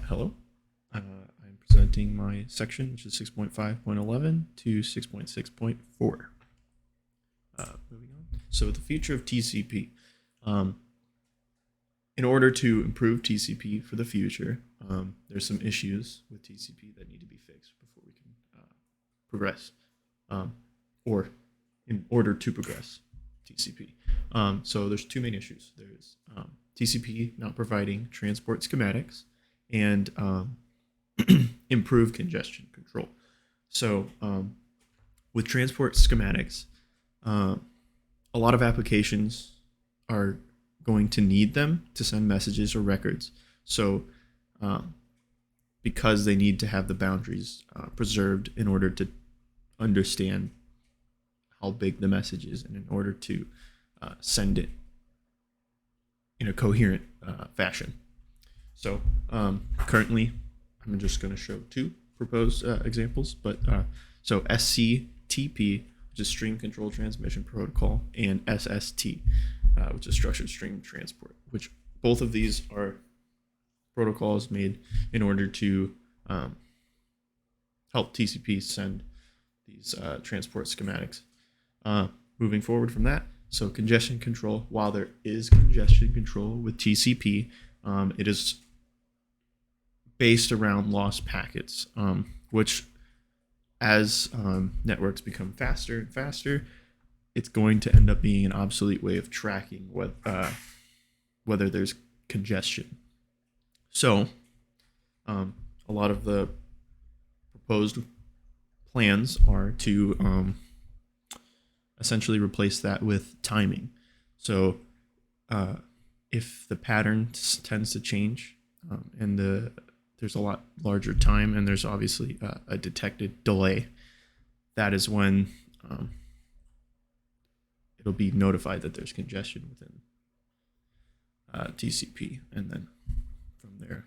Hello. I'm presenting my section, which is 6.5.11 to 6.6.4. Moving on. So the future of TCP. Um, in order to improve TCP for the future, there's some issues with TCP that need to be fixed before we can progress, or in order to progress TCP. So there's two main issues. There's TCP not providing transport schematics and improve congestion control. So with transport schematics, a lot of applications are going to need them to send messages or records. So because they need to have the boundaries preserved in order to understand how big the message is and in order to send it in a coherent fashion. So currently, I'm just going to show two proposed examples. But so SCTP, which is Stream Control Transmission Protocol, and SST, which is Structured Stream Transport, which both of these are protocols made in order to help TCP send these transport schematics. Moving forward from that, so congestion control, while there is congestion control with TCP, it is based around lost packets, which as networks become faster and faster, it's going to end up being an obsolete way of tracking whether there's congestion. So a lot of the proposed plans are to essentially replace that with timing. So if the pattern tends to change and there's a lot larger time and there's obviously a detected delay, that is when it'll be notified that there's congestion within TCP, and then from there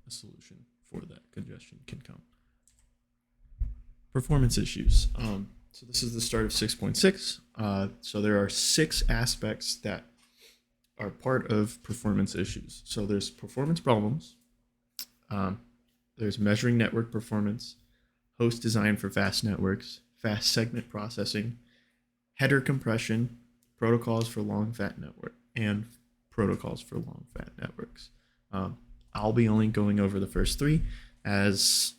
a solution for that congestion can come. Performance issues. So this is the start of 6.6. So there are 6 aspects that are part of performance issues. So there's performance problems. There's measuring network performance, host design for fast networks, fast segment processing, header compression, protocols for long fat network, and protocols for long fat networks. I'll be only going over the first 3, as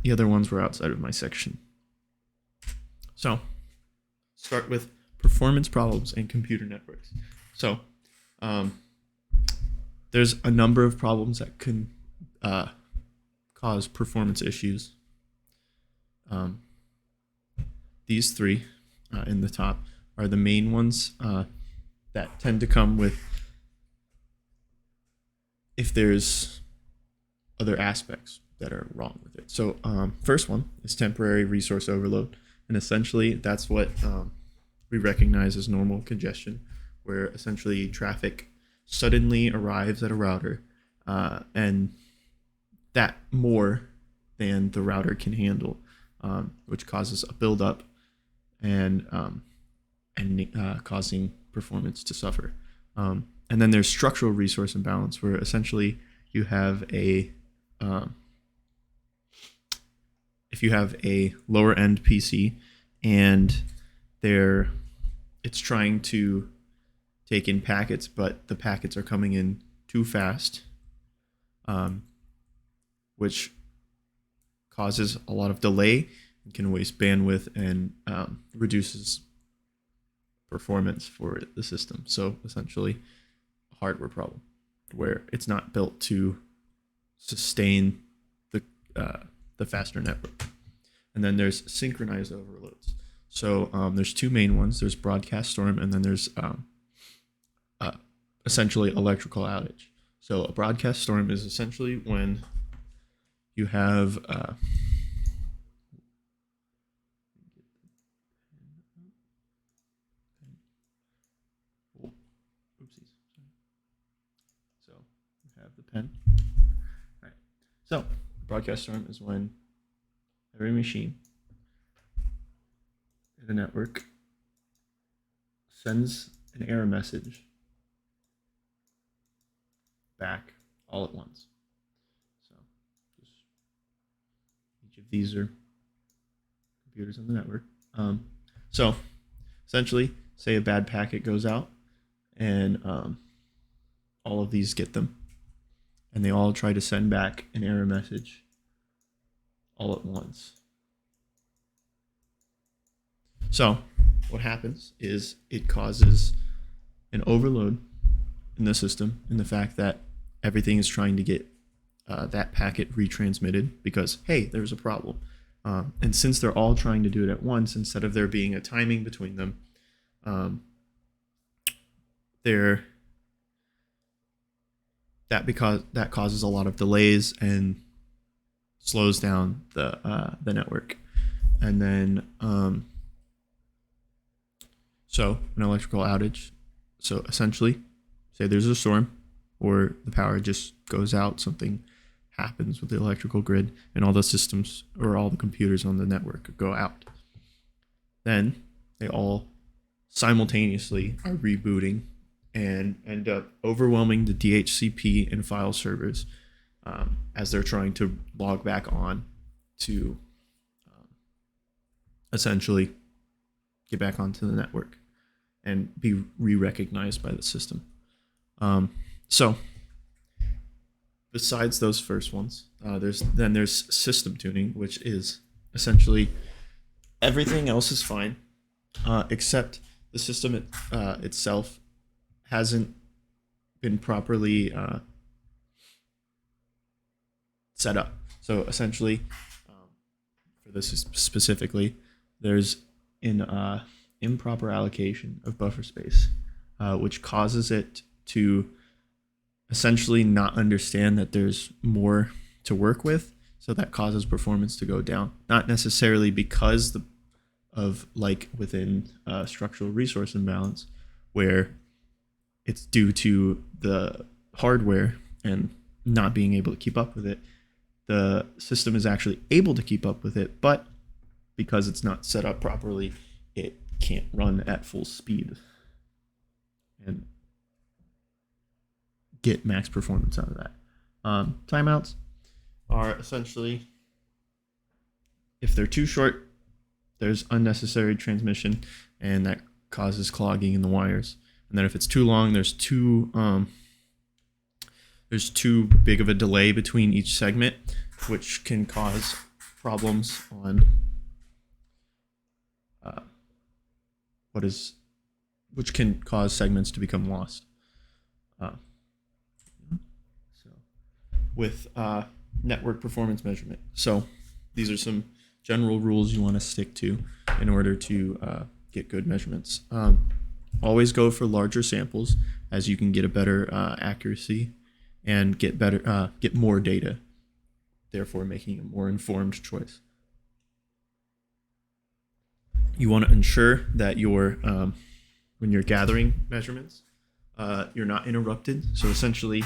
the other ones were outside of my section. So start with performance problems in computer networks. So there's a number of problems that can cause performance issues. These 3 in the top are the main ones that tend to come with if there's other aspects that are wrong with it. So first one is temporary resource overload. And essentially that's what we recognize as normal congestion, where essentially traffic suddenly arrives at a router and that more than the router can handle, which causes a buildup and causing performance to suffer. And then there's structural resource imbalance, where essentially you have if you have a lower end PC and it's trying to take in packets, but the packets are coming in too fast, which causes a lot of delay and can waste bandwidth and reduces performance for the system. So essentially a hardware problem where it's not built to sustain the faster network. And then there's synchronized overloads. So there's 2 main ones. There's broadcast storm, and then there's essentially electrical outage. So a broadcast storm is essentially when you have So you have the pen. All right. So broadcast storm is when every machine in a network sends an error message back all at once. each of these are computers on the network. So essentially, say a bad packet goes out, and all of these get them, and they all try to send back an error message all at once. So what happens is it causes an overload in the system, in the fact that everything is trying to get that packet retransmitted because, hey, there's a problem. And since they're all trying to do it at once, instead of there being a timing between them, that causes a lot of delays and slows down the network. And then so an electrical outage. So essentially, say there's a storm or the power just goes out, something happens with the electrical grid, and all the systems or all the computers on the network go out. Then they all simultaneously are rebooting and end up overwhelming the DHCP and file servers as they're trying to log back on to essentially get back onto the network and be re-recognized by the system. So besides those first ones, there's system tuning, which is essentially everything else is fine, except the system itself hasn't been properly set up. So essentially, for this specifically, there's an improper allocation of buffer space, which causes it to essentially not understand that there's more to work with. So that causes performance to go down, not necessarily because of like within structural resource imbalance, where it's due to the hardware and not being able to keep up with it. The system is actually able to keep up with it, but because it's not set up properly, it can't run at full speed and get max performance out of that. Timeouts are essentially, if they're too short, there's unnecessary transmission, and that causes clogging in the wires. And then if it's too long, there's too big of a delay between each segment, which can cause problems on which can cause segments to become lost. So with network performance measurement. So these are some general rules you want to stick to in order to get good measurements. Always go for larger samples, as you can get a better accuracy and get more data, therefore making a more informed choice. You want to ensure that when you're gathering measurements, you're not interrupted. So essentially,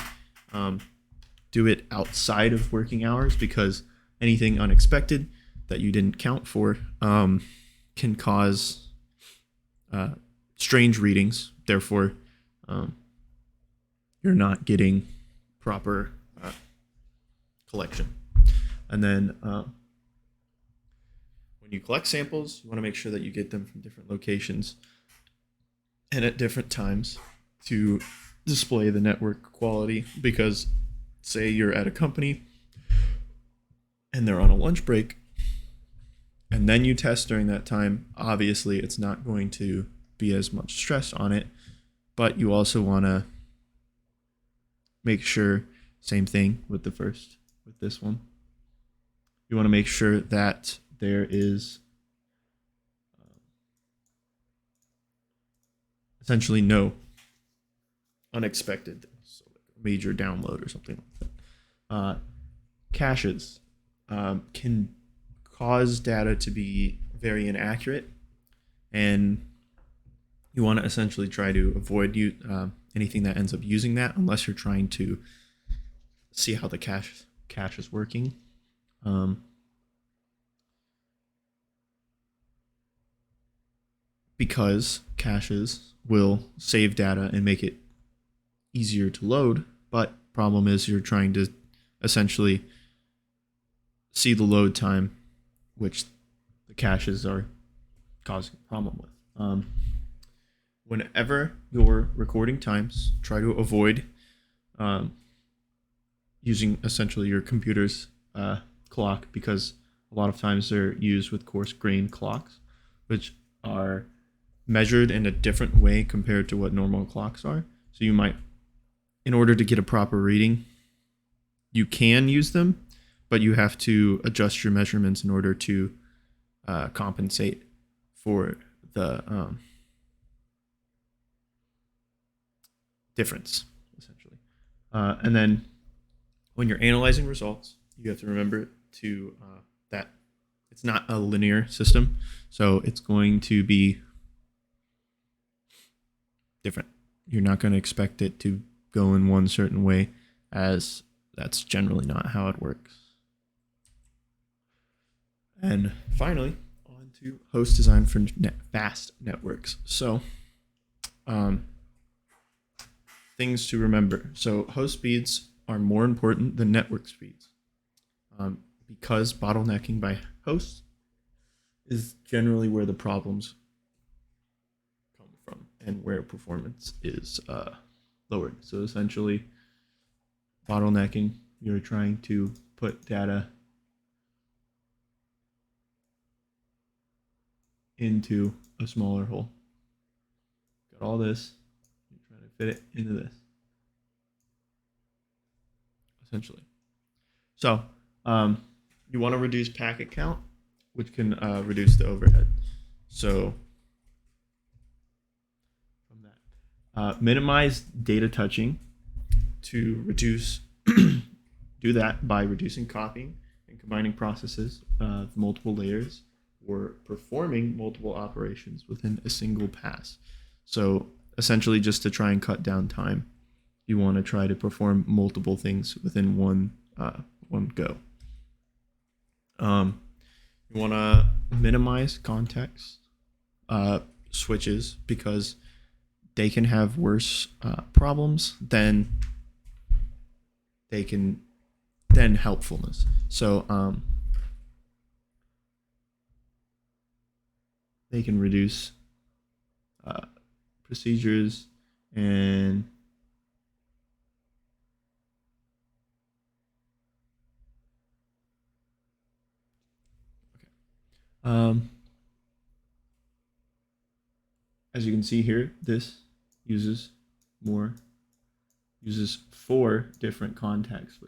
do it outside of working hours, because anything unexpected that you didn't count for can cause strange readings. Therefore, you're not getting proper collection. And then when you collect samples, you want to make sure that you get them from different locations and at different times to display the network quality. Because say you're at a company and they're on a lunch break, and then you test during that time, obviously it's not going to be as much stress on it. But you also want to make sure, same thing with this one. You want to make sure that there is essentially no unexpected, so like a major download or something like that. Caches can cause data to be very inaccurate, and you want to essentially try to avoid anything that ends up using that, unless you're trying to see how the cache is working. Because caches will save data and make it easier to load, but problem is you're trying to essentially see the load time, which the caches are causing a problem with. Whenever you're recording times, try to avoid using essentially your computer's clock, because a lot of times they're used with coarse grain clocks, which are measured in a different way compared to what normal clocks are. So you might, in order to get a proper reading, you can use them, but you have to adjust your measurements in order to compensate for the difference, essentially. And then when you're analyzing results, you have to remember to that it's not a linear system, so it's going to be different. You're not going to expect it to go in one certain way, as that's generally not how it works. And finally, on to host design for fast networks. So things to remember. So host speeds are more important than network speeds, because bottlenecking by hosts is generally where the problems come from and where performance is lowered. So essentially, bottlenecking, you're trying to put data into a smaller hole. Got all this, you're trying to fit it into this, essentially. So you want to reduce packet count, which can reduce the overhead. So from that, minimize data touching to reduce, do that by reducing copying and combining processes of multiple layers, or performing multiple operations within a single pass. So essentially, just to try and cut down time, you want to try to perform multiple things within one go. You want to minimize context switches, because they can have worse problems than helpfulness. So they can reduce procedures and as you can see here, this uses 4 different context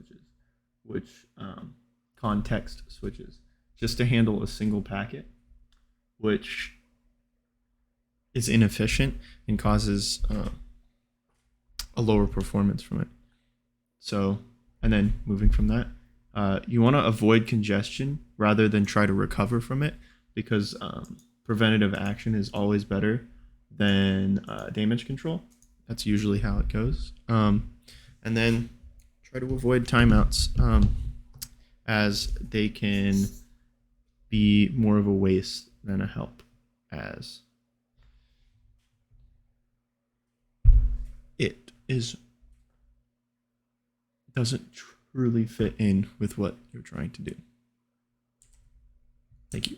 switches, just to handle a single packet, which is inefficient and causes a lower performance from it. So, and then moving from that, you want to avoid congestion rather than try to recover from it, because preventative action is always better than damage control. That's usually how it goes. And then try to avoid timeouts, as they can be more of a waste than a help, as it doesn't truly fit in with what you're trying to do. Thank you.